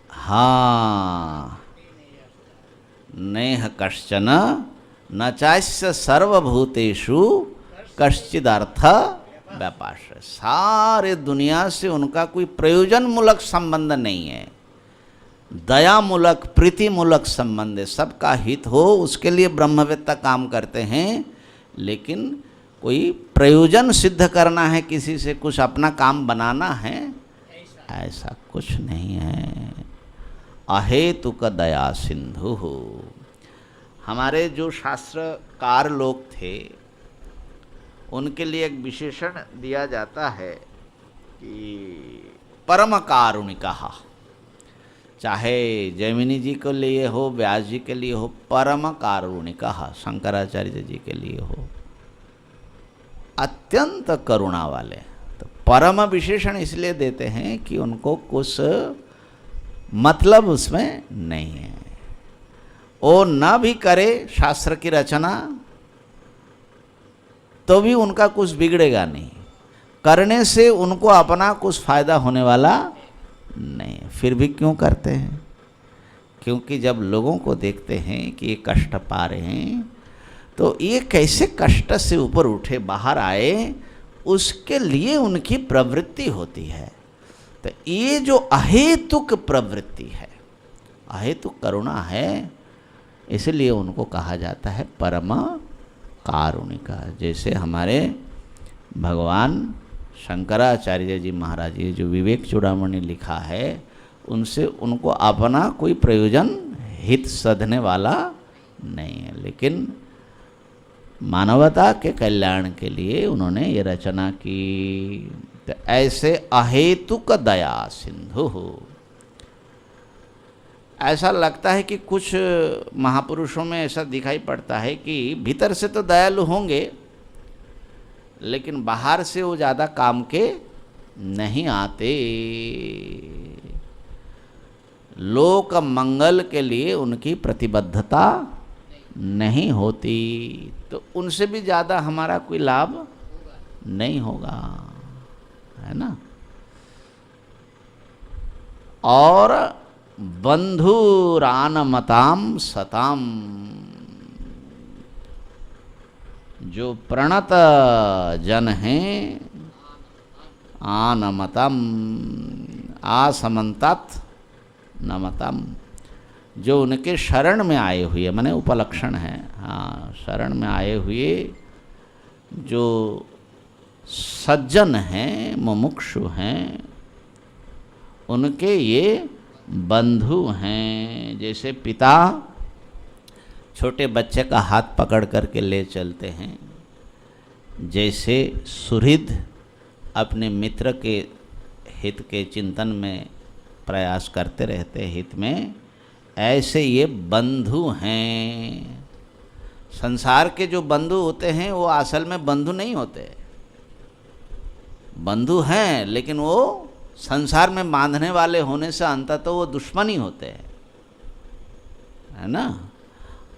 हाँ, नेह कश्चन न चास्य सर्वभूतेषु कश्चिदर्थ व्यापाश्रय। सारे दुनिया से उनका कोई प्रयोजन मूलक संबंध नहीं है, दयामूलक प्रीतिमूलक संबंध है। सबका हित हो उसके लिए ब्रह्मवेत्ता काम करते हैं, लेकिन कोई प्रयोजन सिद्ध करना है, किसी से कुछ अपना काम बनाना है, ऐसा कुछ नहीं है। अहेतुक दया सिंधु। हमारे जो शास्त्रकार लोग थे उनके लिए एक विशेषण दिया जाता है कि परम कारुणिकः। चाहे जैमिनी जी के लिए हो, व्यास जी के लिए हो, परम कारुणिकः, शंकराचार्य जी के लिए हो, अत्यंत करुणा वाले। तो परम विशेषण इसलिए देते हैं कि उनको कुछ मतलब उसमें नहीं है। वो न भी करे शास्त्र की रचना तो भी उनका कुछ बिगड़ेगा नहीं, करने से उनको अपना कुछ फायदा होने वाला नहीं। फिर भी क्यों करते हैं? क्योंकि जब लोगों को देखते हैं कि ये कष्ट पा रहे हैं, तो ये कैसे कष्ट से ऊपर उठे, बाहर आए, उसके लिए उनकी प्रवृत्ति होती है। तो ये जो अहेतुक प्रवृत्ति है, अहेतुक करुणा है, इसलिए उनको कहा जाता है परम कारुणिका। जैसे हमारे भगवान शंकराचार्य जी महाराज, ये जो विवेक चूड़ामणि लिखा है, उनसे उनको अपना कोई प्रयोजन हित साधने वाला नहीं है, लेकिन मानवता के कल्याण के लिए उन्होंने ये रचना की। तो ऐसे अहेतुक दया सिंधु, ऐसा लगता है कि कुछ महापुरुषों में ऐसा दिखाई पड़ता है कि भीतर से तो दयालु होंगे, लेकिन बाहर से वो ज़्यादा काम के नहीं आते। लोक मंगल के लिए उनकी प्रतिबद्धता नहीं होती, तो उनसे भी ज़्यादा हमारा कोई लाभ नहीं होगा, है ना। और बंधुरानमताम सताम, जो प्रणत जन हैं, आनमतम आसमंतात नमतम, जो उनके शरण में आए हुए, माने उपलक्षण है, हाँ, शरण में आए हुए जो सज्जन हैं, मुमुक्षु हैं, उनके ये बंधु हैं। जैसे पिता छोटे बच्चे का हाथ पकड़ करके ले चलते हैं, जैसे सुहृद अपने मित्र के हित के चिंतन में प्रयास करते रहते हैं, हित में, ऐसे ये बंधु हैं। संसार के जो बंधु होते हैं वो असल में बंधु नहीं होते, बंधु हैं लेकिन वो संसार में बांधने वाले होने से अंततः तो वो दुश्मन ही होते हैं, है ना।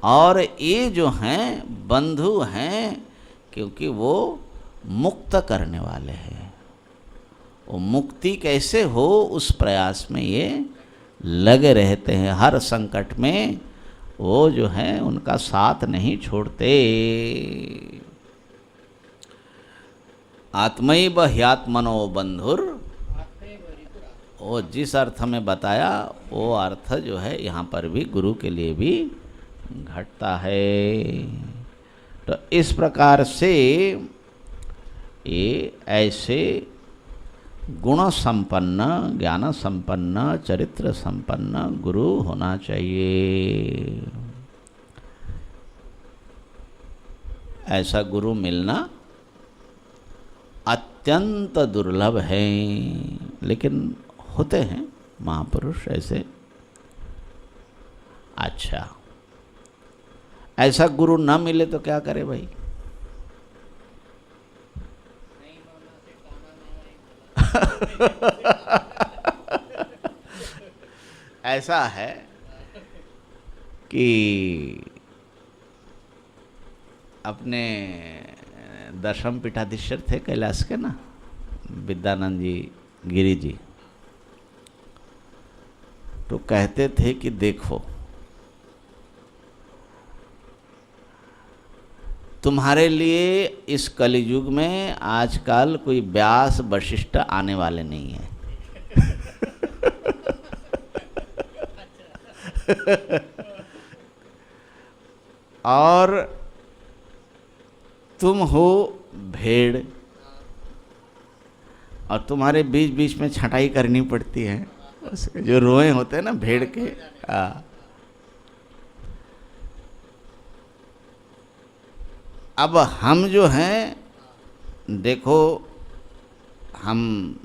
और ये जो हैं बंधु हैं क्योंकि वो मुक्त करने वाले हैं। वो मुक्ति कैसे हो उस प्रयास में ये लगे रहते हैं, हर संकट में वो जो है उनका साथ नहीं छोड़ते। आत्मैव ह्यात्मनो बंधुर, वो जिस अर्थ में बताया वो अर्थ जो है यहाँ पर भी गुरु के लिए भी घटता है। तो इस प्रकार से ये ऐसे गुण संपन्न, ज्ञान संपन्न, चरित्र संपन्न गुरु होना चाहिए। ऐसा गुरु मिलना अत्यंत दुर्लभ है, लेकिन होते हैं महापुरुष ऐसे। अच्छा, ऐसा गुरु ना मिले तो क्या करे भाई? ऐसा है कि अपने दशम पीठाधीश्वर थे कैलाश के ना, विद्यानंद जी गिरी जी, तो कहते थे कि देखो तुम्हारे लिए इस कलियुग में आजकल कोई व्यास वशिष्ठ आने वाले नहीं है। और तुम हो भेड़, और तुम्हारे बीच बीच में छटाई करनी पड़ती है, जो रोए होते हैं ना भेड़ के। अब हम जो हैं, देखो हम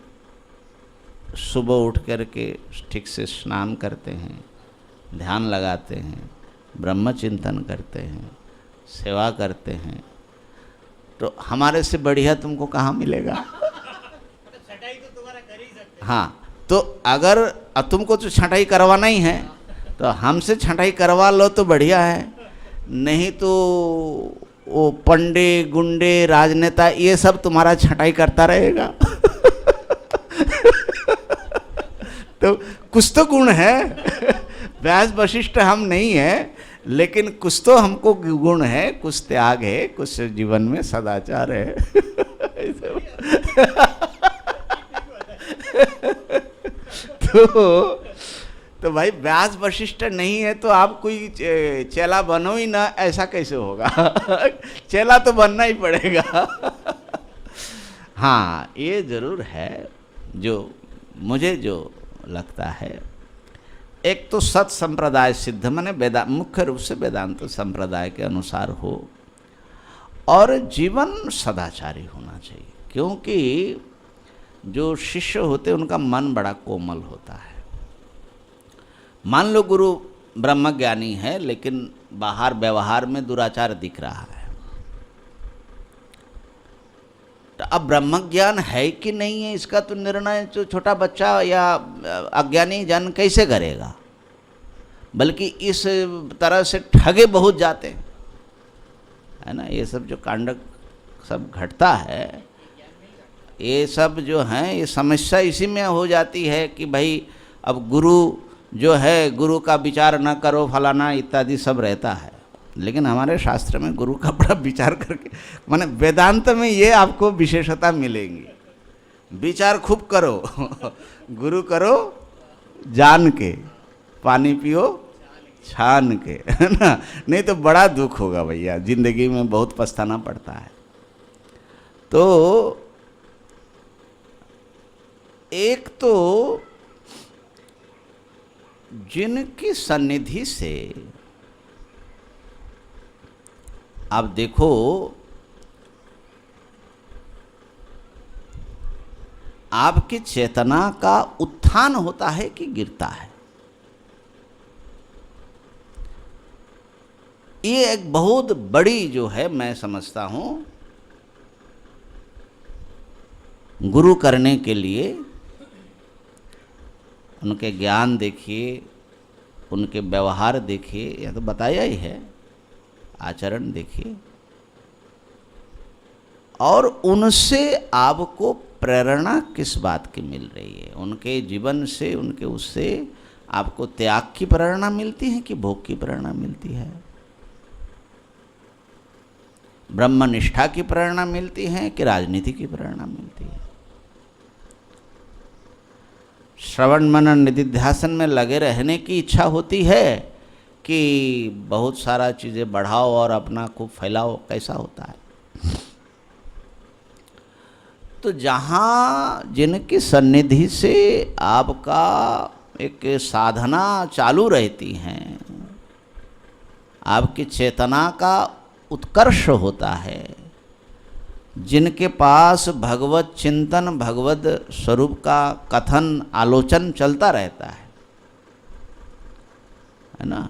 सुबह उठ कर के ठीक से स्नान करते हैं, ध्यान लगाते हैं, ब्रह्म चिंतन करते हैं, सेवा करते हैं, तो हमारे से बढ़िया तुमको कहाँ मिलेगा? छटाई तो तुम्हारा कर ही सकते। हाँ, तो अगर तुमको तो छटाई करवाना ही है तो हमसे छटाई करवा लो तो बढ़िया है, नहीं तो वो पंडे गुंडे राजनेता ये सब तुम्हारा छटाई करता रहेगा। तो कुछ तो गुण है, व्यास वशिष्ठ हम नहीं है, लेकिन कुछ तो हमको गुण है, कुछ त्याग है, कुछ जीवन में सदाचार है। तो भाई व्यास वशिष्ठ नहीं है तो आप कोई चेला बनो ही ना, ऐसा कैसे होगा? चेला तो बनना ही पड़ेगा। हाँ, ये जरूर है, जो मुझे जो लगता है, एक तो सत संप्रदाय सिद्ध, माने मुख्य रूप से वेदांत संप्रदाय के अनुसार हो, और जीवन सदाचारी होना चाहिए, क्योंकि जो शिष्य होते हैं उनका मन बड़ा कोमल होता है। मान लो गुरु ब्रह्मज्ञानी है लेकिन बाहर व्यवहार में दुराचार दिख रहा है, तो अब ब्रह्मज्ञान है कि नहीं है इसका तो निर्णय जो छोटा बच्चा या अज्ञानी जन कैसे करेगा। बल्कि इस तरह से ठगे बहुत जाते हैं, है ना। ये सब जो कांड सब घटता है, ये सब जो हैं ये समस्या इसी में हो जाती है कि भाई अब गुरु जो है, गुरु का विचार न करो फलाना इत्यादि सब रहता है। लेकिन हमारे शास्त्र में गुरु का बड़ा विचार करके, माने वेदांत में ये आपको विशेषता मिलेंगी, विचार खूब करो गुरु करो जान के, पानी पियो छान के, है ना। नहीं तो बड़ा दुख होगा भैया, जिंदगी में बहुत पछताना पड़ता है। तो एक तो जिनकी सन्निधि से आप देखो, आपकी चेतना का उत्थान होता है कि गिरता है, ये एक बहुत बड़ी जो है मैं समझता हूं गुरु करने के लिए। उनके ज्ञान देखिए, उनके व्यवहार देखिए, यह तो बताया ही है, आचरण देखिए, और उनसे आपको प्रेरणा किस बात की मिल रही है। उनके जीवन से, उनके उससे आपको त्याग की प्रेरणा मिलती है कि भोग की प्रेरणा मिलती है, ब्रह्मनिष्ठा की प्रेरणा मिलती है कि राजनीति की प्रेरणा मिलती है। श्रवण मनन निधिध्यासन में लगे रहने की इच्छा होती है कि बहुत सारा चीज़ें बढ़ाओ और अपना खूब फैलाओ, कैसा होता है। तो जहाँ जिनकी सन्निधि से आपका एक साधना चालू रहती है, आपकी चेतना का उत्कर्ष होता है, जिनके पास भगवत चिंतन, भगवत स्वरूप का कथन आलोचन चलता रहता है ना।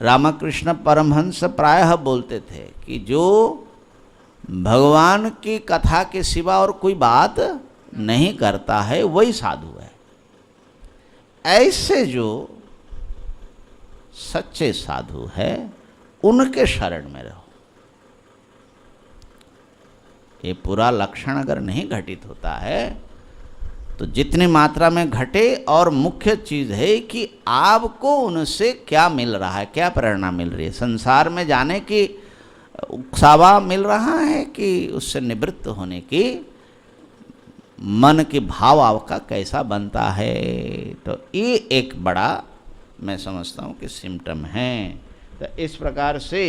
रामकृष्ण परमहंस प्रायः बोलते थे कि जो भगवान की कथा के सिवा और कोई बात नहीं करता है वही साधु है। ऐसे जो सच्चे साधु है उनके शरण में रहो। ये पूरा लक्षण अगर नहीं घटित होता है तो जितनी मात्रा में घटे, और मुख्य चीज़ है कि आपको उनसे क्या मिल रहा है, क्या प्रेरणा मिल रही है। संसार में जाने की उकसावा मिल रहा है कि उससे निवृत्त होने की मन की भाव आपका कैसा बनता है। तो ये एक बड़ा मैं समझता हूँ कि सिम्टम है। तो इस प्रकार से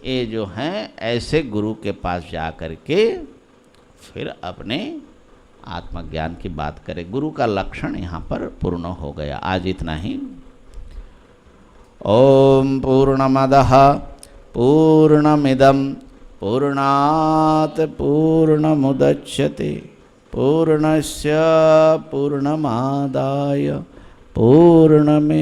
ये जो हैं ऐसे गुरु के पास जा कर के फिर अपने आत्मज्ञान की बात करें। गुरु का लक्षण यहाँ पर पूर्ण हो गया। आज इतना ही। ओम पूर्णमदः पूर्णमिदं पूर्णात् पूर्णमुदच्यते पूर्णस्य पूर्णमादाय पूर्णमेवावशिष्यते।